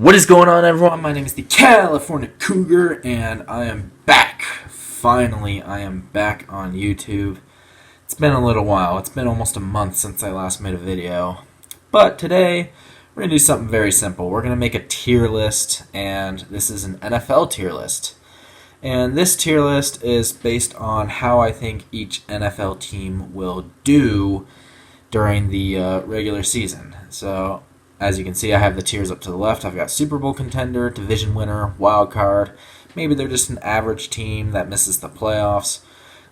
What is going on, everyone? My name is the California Cougar, and I am back. Finally, I am back on YouTube. It's been a little while. It's been almost a month since I last made a video. But today, we're going to do something very simple. We're going to make a tier list, and this is an NFL tier list. And this tier list is based on how I think each NFL team will do during the regular season. So, as you can see, I have the tiers up to the left. I've got Super Bowl contender, division winner, wild card. Maybe they're just an average team that misses the playoffs.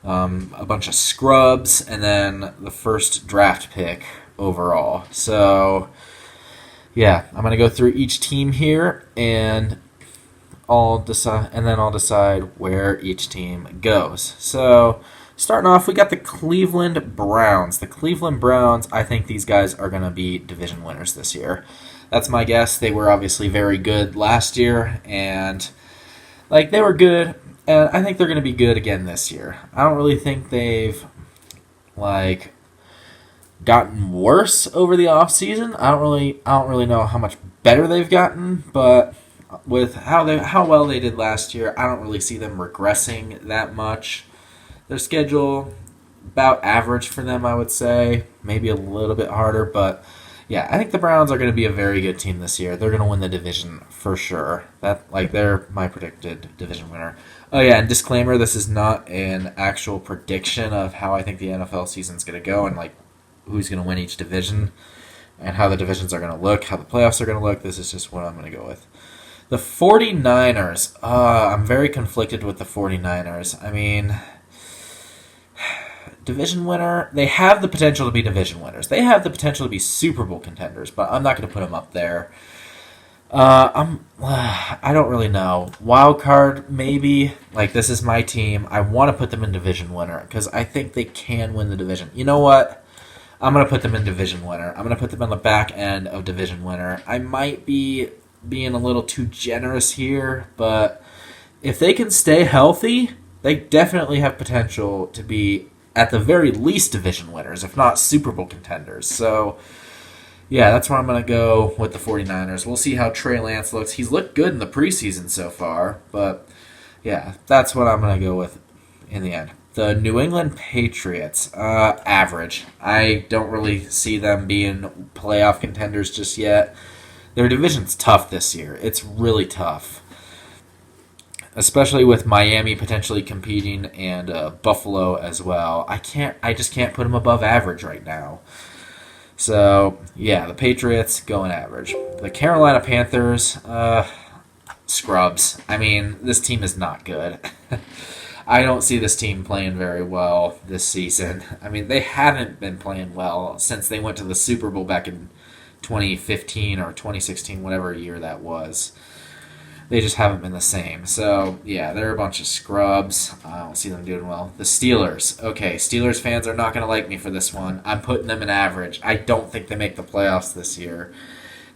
A bunch of scrubs, and then the first draft pick overall. So, yeah, I'm going to go through each team here, and I'll decide where each team goes. So, starting off, we got the Cleveland Browns. The Cleveland Browns, I think these guys are going to be division winners this year. That's my guess. They were obviously very good last year, and they were good, and I think they're going to be good again this year. I don't really think they've gotten worse over the offseason. I don't really know how much better they've gotten, but with how well they did last year, I don't really see them regressing that much. Their schedule, about average for them, I would say. Maybe a little bit harder, but yeah, I think the Browns are going to be a very good team this year. They're going to win the division for sure. They're my predicted division winner. Oh yeah, and disclaimer, this is not an actual prediction of how I think the NFL season's going to go and who's going to win each division and how the divisions are going to look, how the playoffs are going to look. This is just what I'm going to go with. The 49ers, I'm very conflicted with the 49ers. I mean, division winner, they have the potential to be division winners. They have the potential to be Super Bowl contenders, but I'm not going to put them up there. I don't really know. Wild card, maybe. This is my team. I want to put them in division winner because I think they can win the division. You know what? I'm going to put them in division winner. I'm going to put them on the back end of division winner. I might be being a little too generous here, but if they can stay healthy, they definitely have potential to be at the very least division winners, if not Super Bowl contenders. So, yeah, that's where I'm going to go with the 49ers. We'll see how Trey Lance looks. He's looked good in the preseason so far, but, yeah, that's what I'm going to go with in the end. The New England Patriots, average. I don't really see them being playoff contenders just yet. Their division's tough this year. It's really tough, especially with Miami potentially competing and Buffalo as well. I just can't put them above average right now. So, yeah, the Patriots going average. The Carolina Panthers, scrubs. I mean, this team is not good. I don't see this team playing very well this season. I mean, they haven't been playing well since they went to the Super Bowl back in 2015 or 2016, whatever year that was. They just haven't been the same. So, yeah, they're a bunch of scrubs. I don't see them doing well. The Steelers. Okay, Steelers fans are not going to like me for this one. I'm putting them in average. I don't think they make the playoffs this year.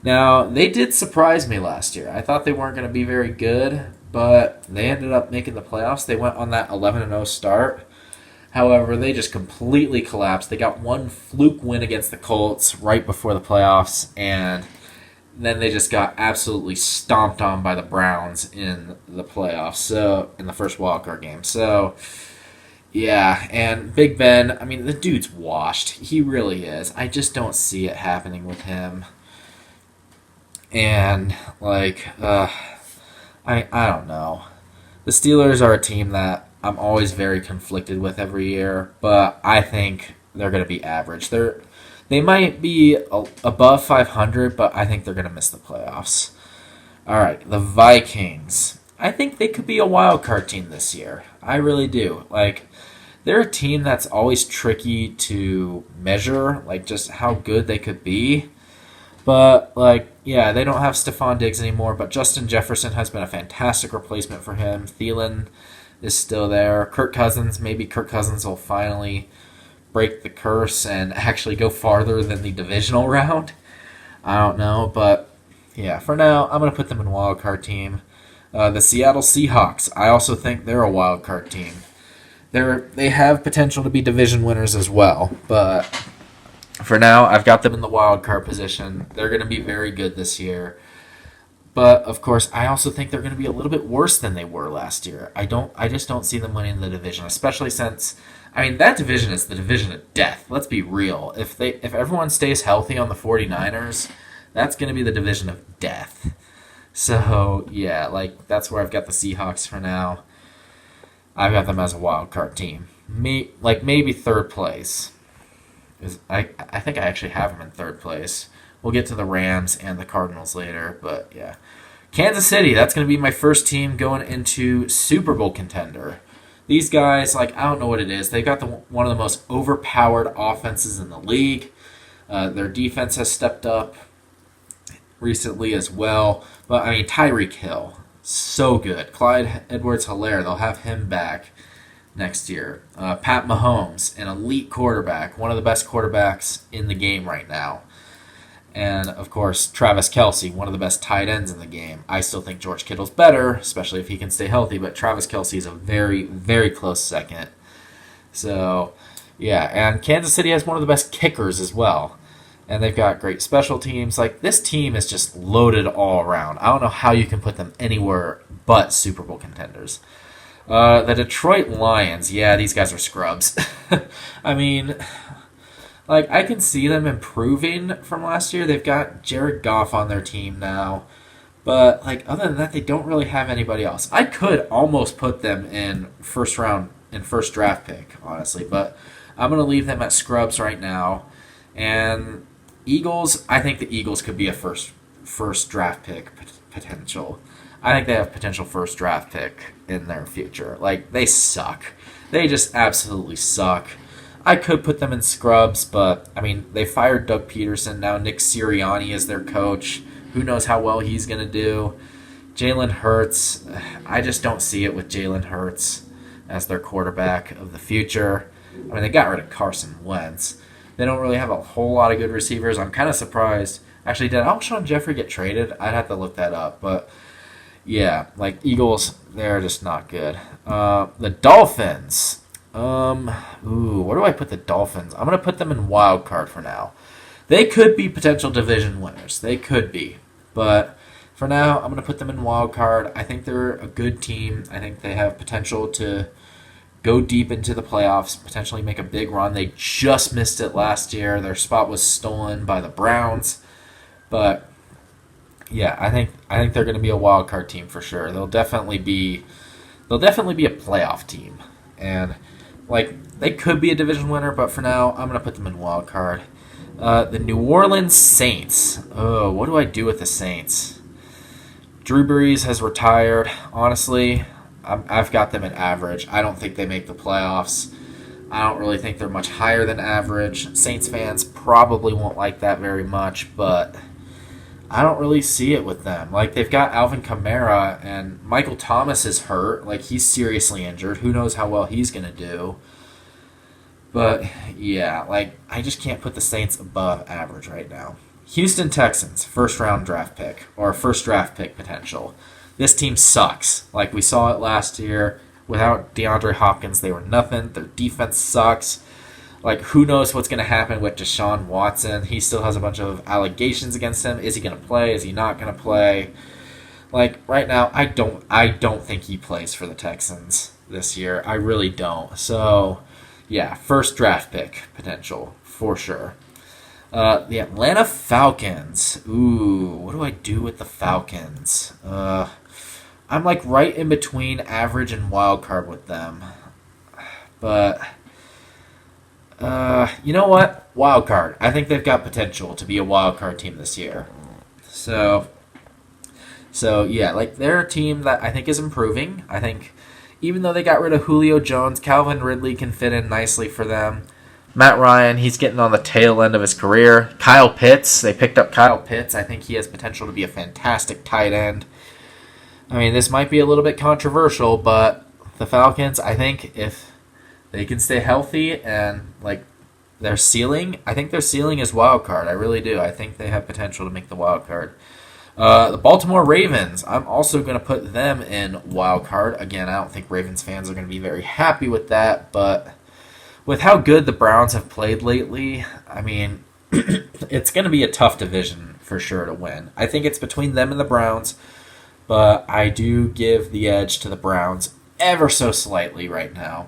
Now, they did surprise me last year. I thought they weren't going to be very good, but they ended up making the playoffs. They went on that 11-0 start. However, they just completely collapsed. They got one fluke win against the Colts right before the playoffs, and then they just got absolutely stomped on by the Browns in the playoffs, so in the first wildcard game. So, yeah, and Big Ben, I mean, the dude's washed. He really is. I just don't see it happening with him. And, I don't know. The Steelers are a team that I'm always very conflicted with every year, but I think they're going to be average. They might be above 500, but I think they're going to miss the playoffs. All right, the Vikings. I think they could be a wild card team this year. I really do. They're a team that's always tricky to measure, just how good they could be. But, yeah, they don't have Stephon Diggs anymore, but Justin Jefferson has been a fantastic replacement for him. Thielen is still there. Maybe Kirk Cousins will finally break the curse and actually go farther than the divisional round. I don't know, but yeah, for now, I'm going to put them in wild card team. The Seattle Seahawks, I also think they're a wild card team. They have potential to be division winners as well, but for now, I've got them in the wild card position. They're going to be very good this year. But of course, I also think they're going to be a little bit worse than they were last year. I just don't see them winning the division, especially since that division is the division of death. Let's be real. If everyone stays healthy on the 49ers, that's going to be the division of death. So, yeah, that's where I've got the Seahawks for now. I've got them as a wild card team. Maybe third place. I think I actually have them in third place. We'll get to the Rams and the Cardinals later, but yeah. Kansas City, that's going to be my first team going into Super Bowl contender. These guys, I don't know what it is. They've got one of the most overpowered offenses in the league. Their defense has stepped up recently as well. But, Tyreek Hill, so good. Clyde Edwards-Helaire, they'll have him back next year. Pat Mahomes, an elite quarterback, one of the best quarterbacks in the game right now. And, of course, Travis Kelce, one of the best tight ends in the game. I still think George Kittle's better, especially if he can stay healthy, but Travis Kelce is a very, very close second. So, yeah, and Kansas City has one of the best kickers as well. And they've got great special teams. This team is just loaded all around. I don't know how you can put them anywhere but Super Bowl contenders. The Detroit Lions, yeah, these guys are scrubs. I can see them improving from last year. They've got Jared Goff on their team now. But, other than that, they don't really have anybody else. I could almost put them in first draft pick, honestly. But I'm going to leave them at scrubs right now. And Eagles, I think the Eagles could be a first draft pick potential. I think they have potential first draft pick in their future. They suck. They just absolutely suck. I could put them in scrubs, but, they fired Doug Peterson. Now Nick Sirianni is their coach. Who knows how well he's going to do. Jalen Hurts, I just don't see it with Jalen Hurts as their quarterback of the future. They got rid of Carson Wentz. They don't really have a whole lot of good receivers. I'm kind of surprised. Actually, did Alshon Jeffrey get traded? I'd have to look that up, but yeah, Eagles, they're just not good. The Dolphins. Where do I put the Dolphins? I'm going to put them in wild card for now. They could be potential division winners. They could be. But for now, I'm going to put them in wild card. I think they're a good team. I think they have potential to go deep into the playoffs, potentially make a big run. They just missed it last year. Their spot was stolen by the Browns. But yeah, I think they're going to be a wild card team for sure. They'll definitely be a playoff team. And they could be a division winner, but for now, I'm going to put them in wild card. The New Orleans Saints. Oh, what do I do with the Saints? Drew Brees has retired. Honestly, I've got them at average. I don't think they make the playoffs. I don't really think they're much higher than average. Saints fans probably won't like that very much, but I don't really see it with them. They've got Alvin Kamara, and Michael Thomas is hurt. He's seriously injured. Who knows how well he's going to do. But, yeah, I just can't put the Saints above average right now. Houston Texans, first draft pick potential. This team sucks. We saw it last year. Without DeAndre Hopkins, they were nothing. Their defense sucks. Who knows what's going to happen with Deshaun Watson? He still has a bunch of allegations against him. Is he going to play? Is he not going to play? Right now, I don't think he plays for the Texans this year. I really don't. So, yeah, first draft pick potential for sure. The Atlanta Falcons. Ooh, what do I do with the Falcons? I'm right in between average and wild card with them. But you know what? Wild card. I think they've got potential to be a wild card team this year. So yeah, they're a team that I think is improving. I think even though they got rid of Julio Jones, Calvin Ridley can fit in nicely for them. Matt Ryan, he's getting on the tail end of his career. Kyle Pitts, they picked up Kyle Pitts. I think he has potential to be a fantastic tight end. This might be a little bit controversial, but the Falcons, I think if they can stay healthy and their ceiling, I think their ceiling is wild card. I really do. I think they have potential to make the wild card. The Baltimore Ravens, I'm also going to put them in wild card. Again, I don't think Ravens fans are going to be very happy with that, but with how good the Browns have played lately, It's going to be a tough division for sure to win. I think it's between them and the Browns, but I do give the edge to the Browns ever so slightly right now.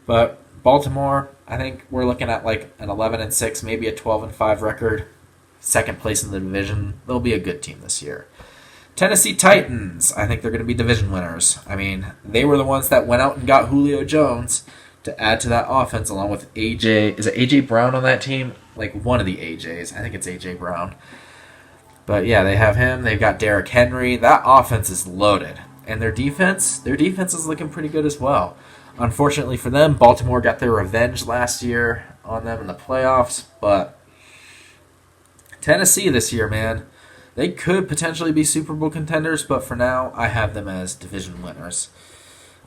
But Baltimore, I think we're looking at like an 11-6, maybe a 12-5 record, second place in the division. They'll be a good team this year. Tennessee Titans, I think they're going to be division winners. I mean, they were the ones that went out and got Julio Jones to add to that offense, along with AJ. Is it AJ Brown on that team? Like one of the AJs. I think it's AJ Brown. But yeah, they have him. They've got Derrick Henry. That offense is loaded. And their defense is looking pretty good as well. Unfortunately for them, Baltimore got their revenge last year on them in the playoffs. But Tennessee this year, man, they could potentially be Super Bowl contenders, but for now, I have them as division winners.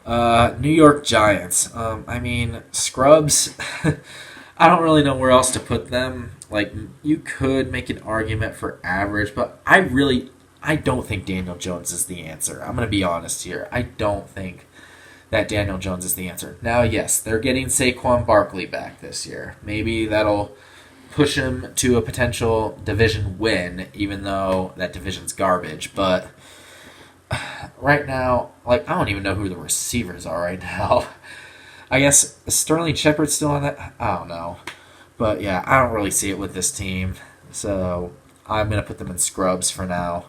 New York Giants. I mean, scrubs. I don't really know where else to put them. Like, you could make an argument for average, but I don't think Daniel Jones is the answer. I'm going to be honest here. I don't think that Daniel Jones is the answer. Now, yes, they're getting Saquon Barkley back this year. Maybe that'll push him to a potential division win, even though that division's garbage. But right now, like, I don't even know who the receivers are right now. I guess Sterling Shepard's still on that. I don't know. But yeah, I don't really see it with this team. So I'm going to put them in scrubs for now.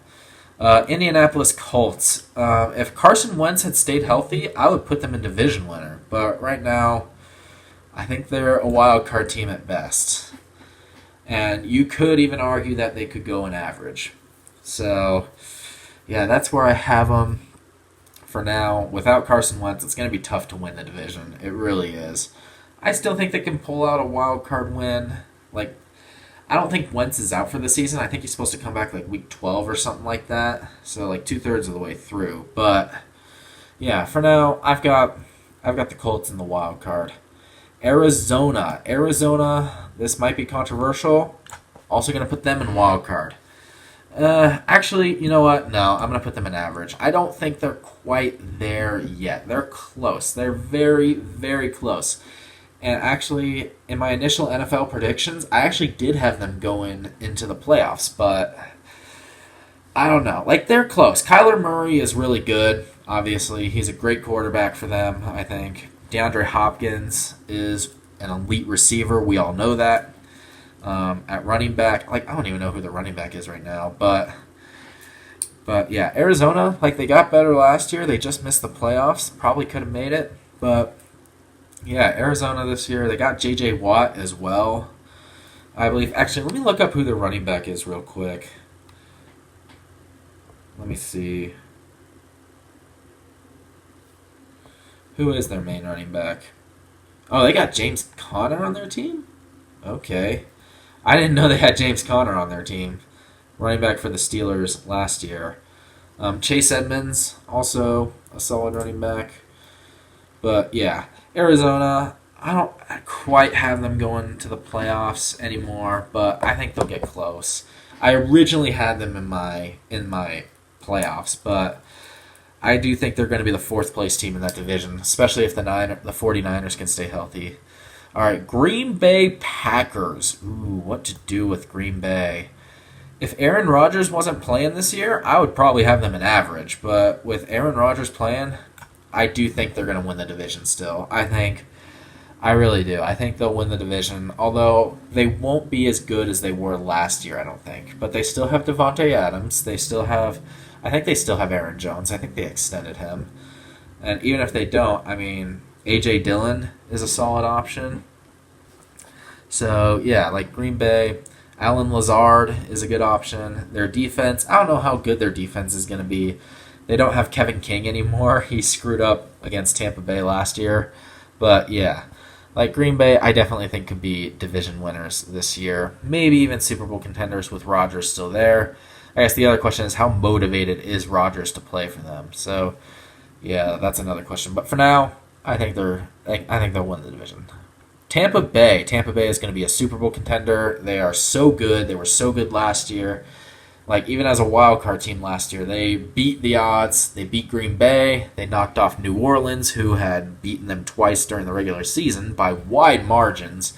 Indianapolis Colts. If Carson Wentz had stayed healthy, I would put them in division winner. But right now, I think they're a wild card team at best. And you could even argue that they could go an average. So, yeah, that's where I have them for now. Without Carson Wentz, it's going to be tough to win the division. It really is. I still think they can pull out a wild card win. Like, I don't think Wentz is out for the season. I think he's supposed to come back like week 12 or something like that. So, like 2/3 of the way through. But, yeah, for now, I've got the Colts in the wild card. Arizona, this might be controversial. Also going to put them in wild card. Actually, you know what? No, I'm going to put them in average. I don't think they're quite there yet. They're close. They're very, very close. And actually, in my initial NFL predictions, I actually did have them going into the playoffs, but I don't know. Like, they're close. Kyler Murray is really good, obviously. He's a great quarterback for them, I think. DeAndre Hopkins is an elite receiver. We all know that. At running back, like, I don't even know who the running back is right now, but yeah, Arizona, like, they got better last year. They just missed the playoffs. Probably could have made it, but yeah, Arizona this year, they got J.J. Watt as well, I believe. Actually, let me look up who their running back is real quick. Let me see. Who is their main running back? Oh, they got James Conner on their team? Okay. I didn't know they had James Conner on their team. Running back for the Steelers last year. Chase Edmonds, also a solid running back. But yeah, Arizona, I don't quite have them going to the playoffs anymore, but I think they'll get close. I originally had them in my playoffs, but I do think they're going to be the fourth place team in that division, especially if the 49ers can stay healthy. All right, Green Bay Packers. Ooh, what to do with Green Bay? If Aaron Rodgers wasn't playing this year, I would probably have them in average. But with Aaron Rodgers playing, I do think they're going to win the division still. I really do. I think they'll win the division, although they won't be as good as they were last year, I don't think. But they still have Devontae Adams. I think they still have Aaron Jones. I think they extended him. And even if they don't, I mean, A.J. Dillon is a solid option. So, yeah, like Green Bay, Alan Lazard is a good option. Their defense, I don't know how good their defense is going to be. They don't have Kevin King anymore. He screwed up against Tampa Bay last year. But, yeah, like Green Bay, I definitely think could be division winners this year. Maybe even Super Bowl contenders with Rodgers still there. I guess the other question is how motivated is Rodgers to play for them? So, yeah, that's another question. But for now, I think they'll win the division. Tampa Bay is going to be a Super Bowl contender. They are so good. They were so good last year. Like, even as a wild card team last year, they beat the odds. They beat Green Bay. They knocked off New Orleans, who had beaten them twice during the regular season by wide margins.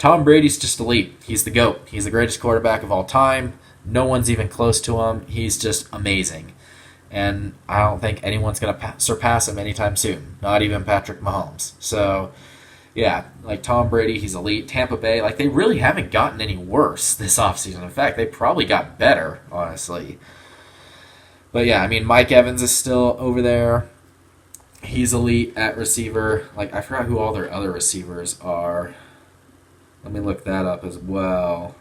Tom Brady's just elite. He's the GOAT. He's the greatest quarterback of all time. No one's even close to him. He's just amazing. And I don't think anyone's going to surpass him anytime soon. Not even Patrick Mahomes. So, yeah, like Tom Brady, he's elite. Tampa Bay, like they really haven't gotten any worse this offseason. In fact, they probably got better, honestly. But yeah, I mean, Mike Evans is still over there. He's elite at receiver. Like, I forgot who all their other receivers are. Let me look that up as well.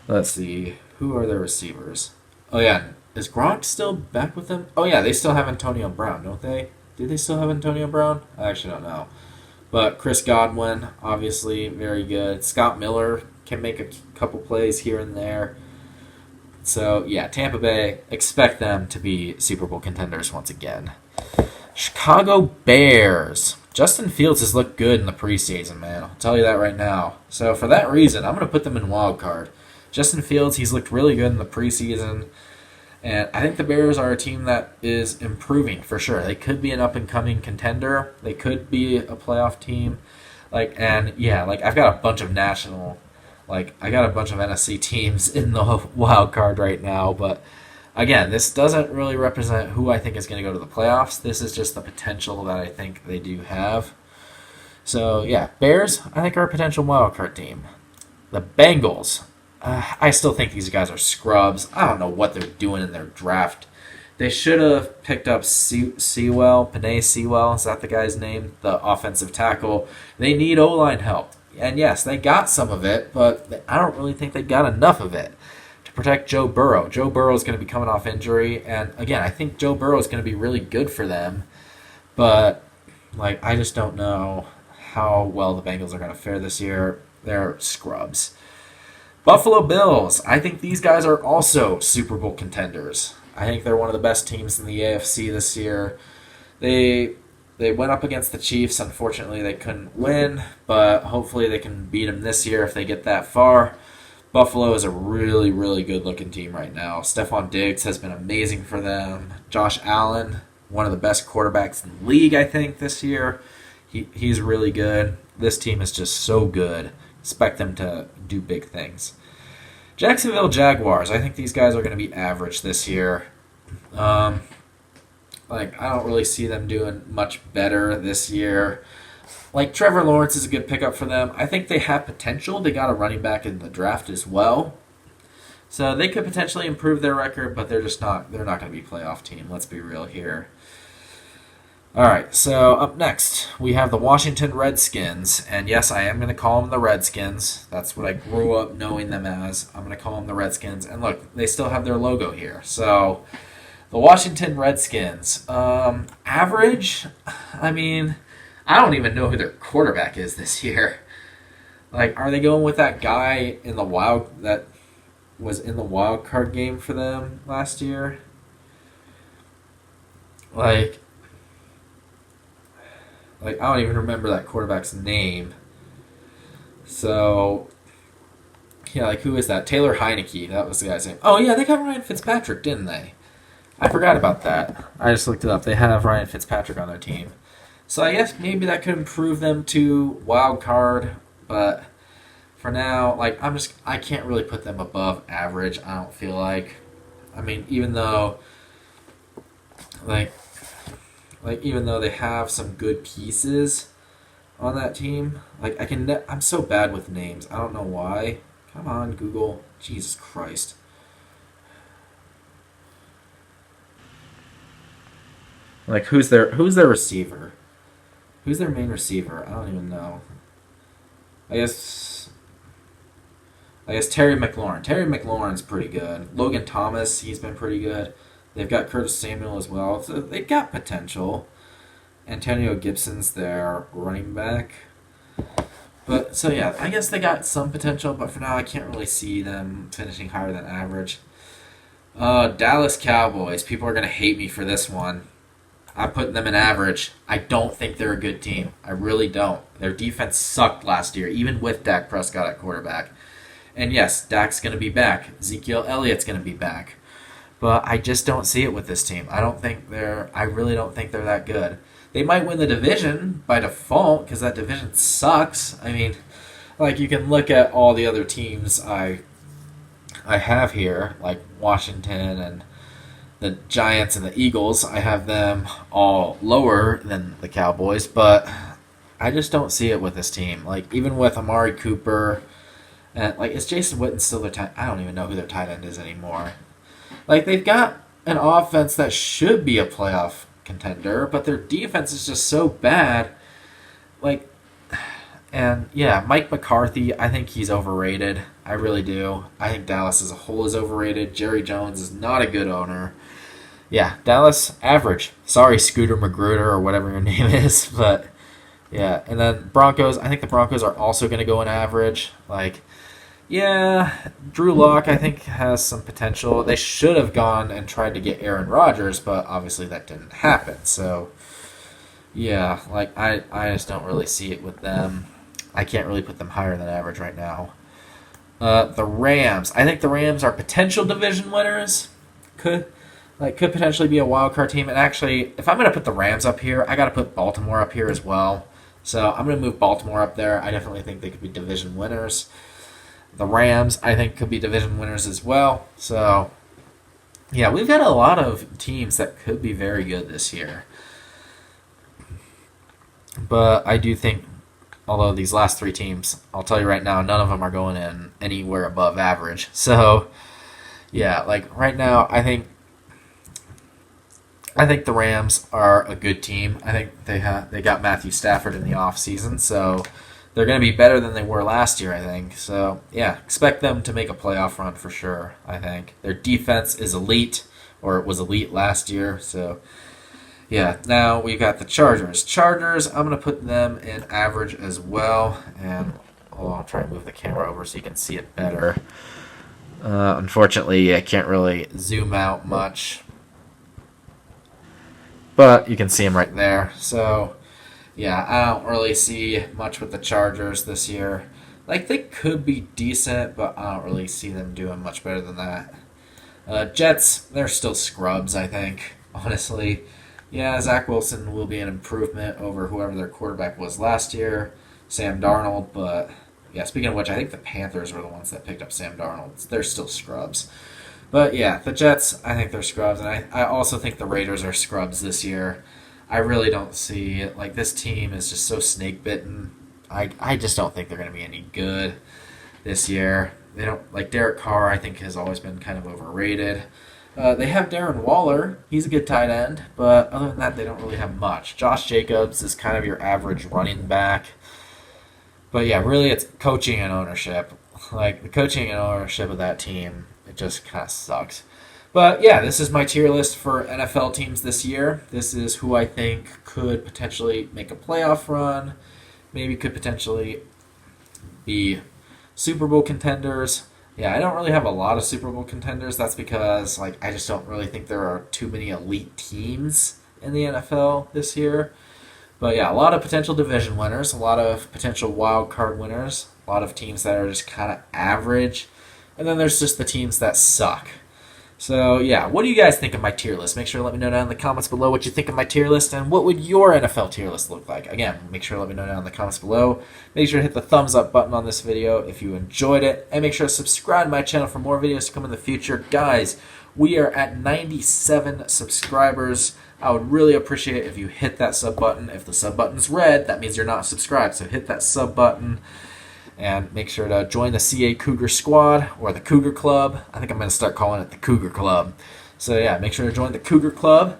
Let's see. Who are their receivers? Oh, yeah. Is Gronk still back with them? Oh, yeah. They still have Antonio Brown, don't they? Do they still have Antonio Brown? I actually don't know. But Chris Godwin, obviously, very good. Scott Miller can make a couple plays here and there. So, yeah, Tampa Bay, expect them to be Super Bowl contenders once again. Chicago Bears. Justin Fields has looked good in the preseason, man. I'll tell you that right now. So, for that reason, I'm going to put them in wild card. Justin Fields, he's looked really good in the preseason. And I think the Bears are a team that is improving for sure. They could be an up-and-coming contender. They could be a playoff team. I've got a bunch of NFC teams in the wild card right now. But again, this doesn't really represent who I think is going to go to the playoffs. This is just the potential that I think they do have. So yeah, Bears, I think are a potential wild card team. The Bengals. I still think these guys are scrubs. I don't know what they're doing in their draft. They should have picked up Penei Sewell, is that the guy's name? The offensive tackle. They need O-line help. And yes, they got some of it, but I don't really think they got enough of it to protect Joe Burrow. Joe Burrow is going to be coming off injury, and again, I think Joe Burrow is going to be really good for them, but I just don't know how well the Bengals are going to fare this year. They're scrubs. Buffalo Bills. I think these guys are also Super Bowl contenders. I think they're one of the best teams in the AFC this year. They went up against the Chiefs. Unfortunately, they couldn't win, but hopefully they can beat them this year if they get that far. Buffalo is a really, really good-looking team right now. Stephon Diggs has been amazing for them. Josh Allen, one of the best quarterbacks in the league, I think, this year. He's really good. This team is just so good. Expect them to do big things. Jacksonville Jaguars. I think these guys are going to be average this year. I don't really see them doing much better this year. Trevor Lawrence is a good pickup for them. I think they have potential. They got a running back in the draft as well. So they could potentially improve their record, but they're not going to be a playoff team. Let's be real here. All right, so up next, we have the Washington Redskins. And yes, I am going to call them the Redskins. That's what I grew up knowing them as. I'm going to call them the Redskins. And look, they still have their logo here. So the Washington Redskins. Average? I mean, I don't even know who their quarterback is this year. Are they going with that guy in the that was in the wild card game for them last year? I don't even remember that quarterback's name. So, yeah, who is that? Taylor Heineke. That was the guy's name. Oh, yeah, they got Ryan Fitzpatrick, didn't they? I forgot about that. I just looked it up. They have Ryan Fitzpatrick on their team. So I guess maybe that could improve them to wild card, but for now, I can't really put them above average. I don't feel like. I mean, even though they have some good pieces on that team, I'm so bad with names. I don't know why. Come on, Google. Jesus Christ. Who's their receiver? Who's their main receiver? I don't even know. I guess Terry McLaurin. Terry McLaurin's pretty good. Logan Thomas, he's been pretty good. They've got Curtis Samuel as well. So they've got potential. Antonio Gibson's their running back. But, so yeah, I guess they got some potential, but for now I can't really see them finishing higher than average. Dallas Cowboys. People are going to hate me for this one. I'm putting them in average. I don't think they're a good team. I really don't. Their defense sucked last year, even with Dak Prescott at quarterback. And yes, Dak's going to be back. Ezekiel Elliott's going to be back. But I just don't see it with this team. I really don't think they're that good. They might win the division by default because that division sucks. I mean, like you can look at all the other teams I have here, like Washington and the Giants and the Eagles. I have them all lower than the Cowboys, but I just don't see it with this team. Like even with Amari Cooper, and like is Jason Witten still their tight? I don't even know who their tight end is anymore. Like they've got an offense that should be a playoff contender, but their defense is just so bad. Like, and yeah, Mike McCarthy, I think he's overrated. I really do. I think Dallas as a whole is overrated. Jerry Jones is not a good owner. Yeah, Dallas, average. Sorry, Scooter Magruder or whatever your name is, but yeah. And then Broncos, I think the Broncos are also going to go in average. Like, yeah, Drew Lock, I think, has some potential. They should have gone and tried to get Aaron Rodgers, but obviously that didn't happen. So, yeah, like I just don't really see it with them. I can't really put them higher than average right now. The Rams. I think the Rams are potential division winners. Could potentially be a wild card team. And actually, if I'm going to put the Rams up here, I got to put Baltimore up here as well. So I'm going to move Baltimore up there. I definitely think they could be division winners. The Rams, I think, could be division winners as well. So, yeah, we've got a lot of teams that could be very good this year. But I do think, although these last three teams, I'll tell you right now, none of them are going in anywhere above average. So, yeah, like right now, I think the Rams are a good team. I think they got Matthew Stafford in the offseason, so they're going to be better than they were last year, I think. So, yeah, expect them to make a playoff run for sure, I think. Their defense is elite, or it was elite last year. So, yeah, now we've got the Chargers. Chargers, I'm going to put them in average as well. And I'll try and move the camera over so you can see it better. Unfortunately, I can't really zoom out much. But you can see them right there. So, yeah, I don't really see much with the Chargers this year. Like, they could be decent, but I don't really see them doing much better than that. Jets, they're still scrubs, I think, honestly. Yeah, Zach Wilson will be an improvement over whoever their quarterback was last year, Sam Darnold, but, yeah, speaking of which, I think the Panthers were the ones that picked up Sam Darnold. They're still scrubs. But, yeah, the Jets, I think they're scrubs, and I also think the Raiders are scrubs this year. I really don't see it. Like, this team is just so snake-bitten. I just don't think they're going to be any good this year. They don't, like, Derek Carr, I think, has always been kind of overrated. They have Darren Waller. He's a good tight end, but other than that, they don't really have much. Josh Jacobs is kind of your average running back. But, yeah, really it's coaching and ownership. Like, the coaching and ownership of that team, it just kind of sucks. But, yeah, this is my tier list for NFL teams this year. This is who I think could potentially make a playoff run, maybe could potentially be Super Bowl contenders. Yeah, I don't really have a lot of Super Bowl contenders. That's because, like, I just don't really think there are too many elite teams in the NFL this year. But, yeah, a lot of potential division winners, a lot of potential wild card winners, a lot of teams that are just kind of average. And then there's just the teams that suck. So, yeah, what do you guys think of my tier list? Make sure to let me know down in the comments below what you think of my tier list and what would your NFL tier list look like. Again, make sure to let me know down in the comments below. Make sure to hit the thumbs up button on this video if you enjoyed it. And make sure to subscribe to my channel for more videos to come in the future. Guys, we are at 97 subscribers. I would really appreciate it if you hit that sub button. If the sub button's red, that means you're not subscribed. So hit that sub button. And make sure to join the CA Cougar Squad or the Cougar Club. I think I'm going to start calling it the Cougar Club. So, yeah, make sure to join the Cougar Club.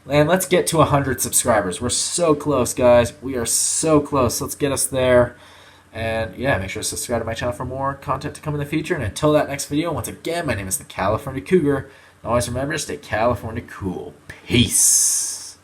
And let's get to 100 subscribers. We're so close, guys. We are so close. Let's get us there. And, yeah, make sure to subscribe to my channel for more content to come in the future. And until that next video, once again, my name is the California Cougar. And always remember to stay California cool. Peace.